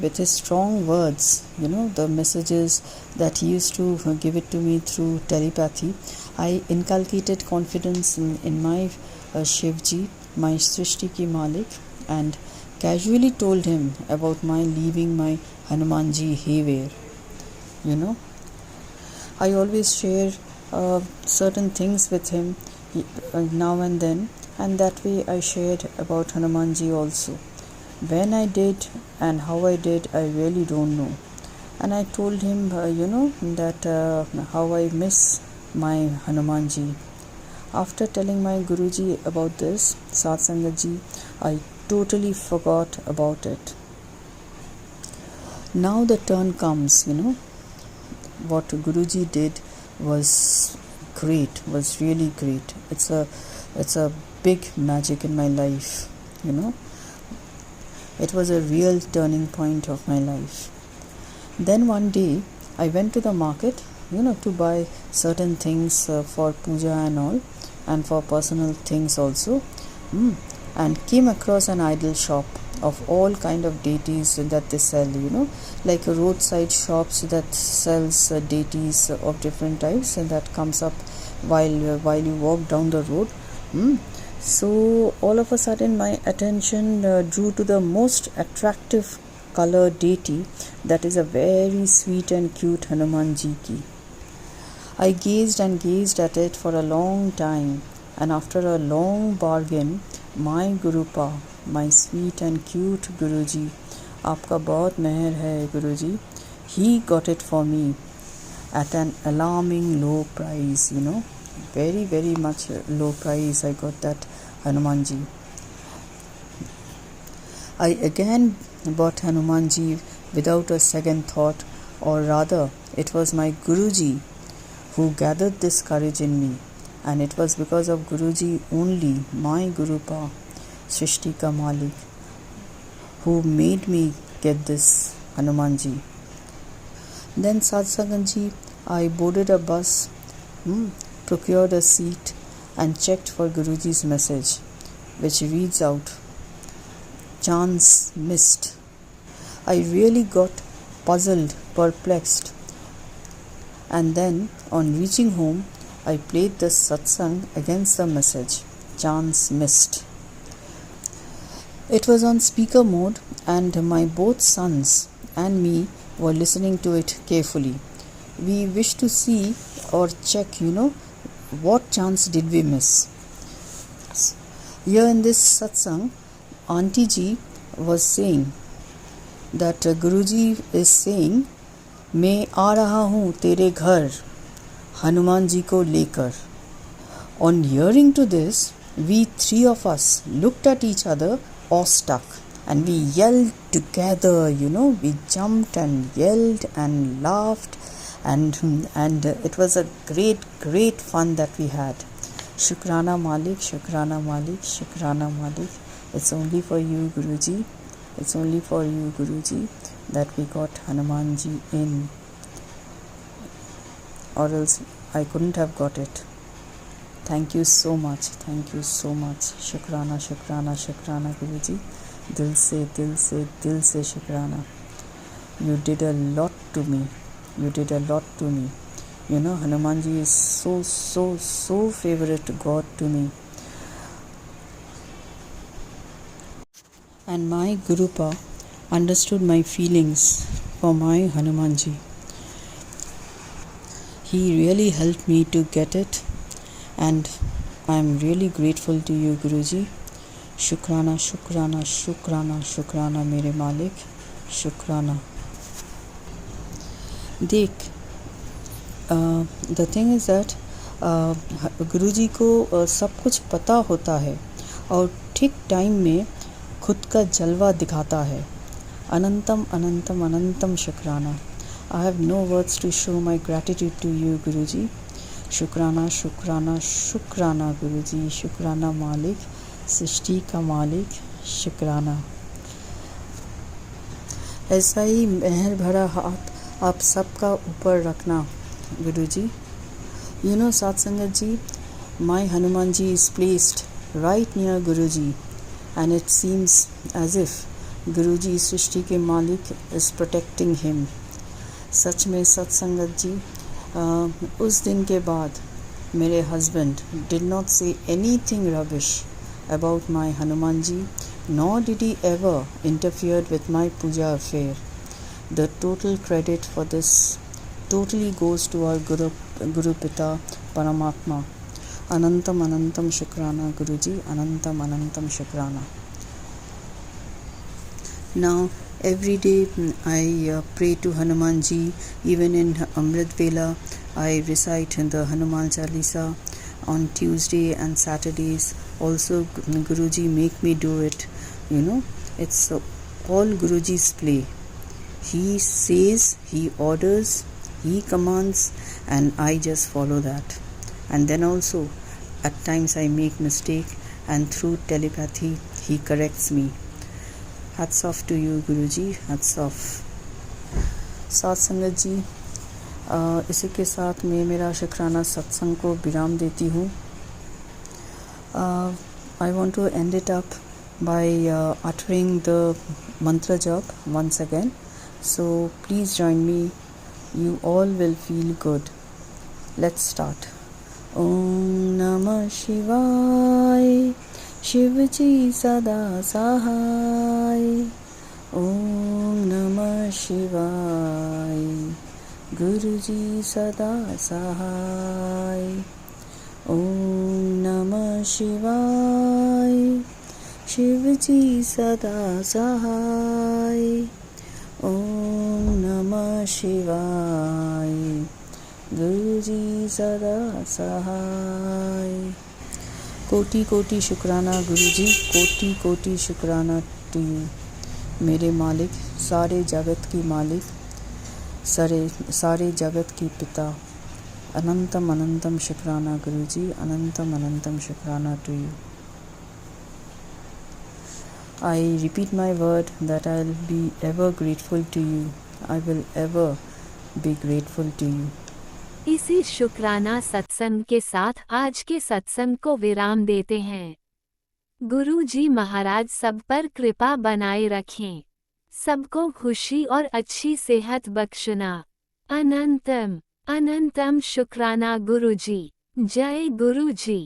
S8: with his strong words, the messages that he used to give it to me through telepathy, I inculcated confidence in my Shivji, my Srishti ki Malik, and casually told him about my leaving my Hanumanji haywire. I always share certain things with him now and then, and that way I shared about Hanumanji also. When I did and how I did, I really don't know. And I told him, that how I miss my Hanumanji. After telling my Guruji about this, Sat Sangat ji, I totally forgot about it. Now the turn comes, what Guruji did was great, was really great. It's a big magic in my life, It was a real turning point of my life. Then one day I went to the market, to buy certain things for puja and all, and for personal things also, and came across an idol shop of all kind of deities that they sell, like a roadside shops that sells deities of different types, and that comes up while you walk down the road. So all of a sudden my attention drew to the most attractive color deity, that is a very sweet and cute Hanumanji ki. I gazed and gazed at it for a long time, and after a long bargain, my Gurupa, my sweet and cute Guruji, aapka bahut meher hai Guruji, he got it for me at an alarming low price, very, very much low price. I got that Hanumanji. I again bought Hanumanji without a second thought, or rather, it was my Guruji who gathered this courage in me, and it was because of Guruji only, my Gurupa, Srishti ka Malik, who made me get this Hanumanji. Then Sat Sangat ji, I boarded a bus, procured a seat, and checked for Guruji's message, which reads out, "Chance missed." I really got puzzled, perplexed, and then on reaching home, I played the satsang against the message, "Chance missed." It was on speaker mode, and my both sons and me were listening to it carefully. We wished to see or check, what chance did we miss. Here in this satsang, Auntie ji was saying that Guruji is saying, "मैं आ रहा हूँ तेरे घर." हनुमान जी को लेकर। On hearing to this, we three of us looked at each other awestruck and we yelled together, we jumped and yelled and laughed and it was a great fun that we had. Shukrana Malik, Shukrana Malik, Shukrana Malik. It's only for you, Guruji. It's only for you, Guruji, that we got Hanuman ji in, or else I couldn't have got it. Thank you so much. Thank you so much. Shukrana, Shukrana, Shukrana, Guruji. Dil se Shukrana. You did a lot to me. You did a lot to me. Hanuman ji is so favorite God to me. And my Gurupa understood my feelings for my Hanuman ji. He really helped me to get it. And I am really grateful to you, Guruji. Shukrana, Shukrana, Shukrana, Shukrana, मेरे मालिक, Shukrana. देख, the thing is that गुरुजी को सब कुछ पता होता है और ठीक टाइम में खुद का जलवा दिखाता है. अनंतम अनंतम अनंतम शुक्राना. I have no words to show my gratitude to you, Guruji. शुक्राना शुक्राना शुक्राना गुरुजी. शुक्राना मालिक, सृष्टि का मालिक, शुक्राना. ऐसा ही मेहर भरा हाथ आप सबका ऊपर रखना, गुरुजी. साथ संगत जी, my Hanuman ji is placed right near Guruji and it seems as if Guruji सृष्टि के मालिक is protecting him. सच में सत्संगत जी, उस दिन के बाद मेरे husband did not say anything rubbish about my Hanuman ji, nor did he ever interfere with my puja affair. The total credit for this totally goes to our Guru Pita Paramatma. Anantam Anantam Shukrana Guruji, Anantam Anantam Shukrana. Now every day I pray to Hanuman ji. Even in Amrit Vela I recite the Hanuman Chalisa. On Tuesday and Saturdays also Guruji make me do it. It's all Guruji's play. He says, he orders, he commands, and I just follow that. And then also at times I make mistake, and through telepathy he corrects me. Hats off to you, Guruji. Hats off. साथ संगत जी, इसी के साथ मैं मेरा शुक्राना सत्संग को विराम देती हूँ. I want to end it up by uttering the mantra jap once again. So please join me. You all will feel good. Let's start. Om Namah Shivaya. Shiv जी सदा सहाय. ओम नमः शिवाय. गुरु जी सदा सहाय. ओम नमः शिवाय. शिव जी सदा सहाय. ओम नमः शिवाय. गुरु जी सदा सहाय. कोटि कोटि शुक्राना गुरुजी. कोटि कोटि शुक्राना टू यू, मेरे मालिक, सारे जगत की मालिक, सारे जगत की पिता. अनंतम अनंतम शुक्राना गुरुजी. अनंतम अनंतम शुक्राना to you. I repeat my word that I will be ever grateful to you. I will ever be grateful to you.
S1: इसी शुक्राना सत्संग के साथ आज के सत्संग को विराम देते हैं. गुरु जी महाराज सब पर कृपा बनाए रखें. सबको खुशी और अच्छी सेहत बख्शना. अनंतम अनंतम शुक्राना गुरु जी. जय गुरु जी.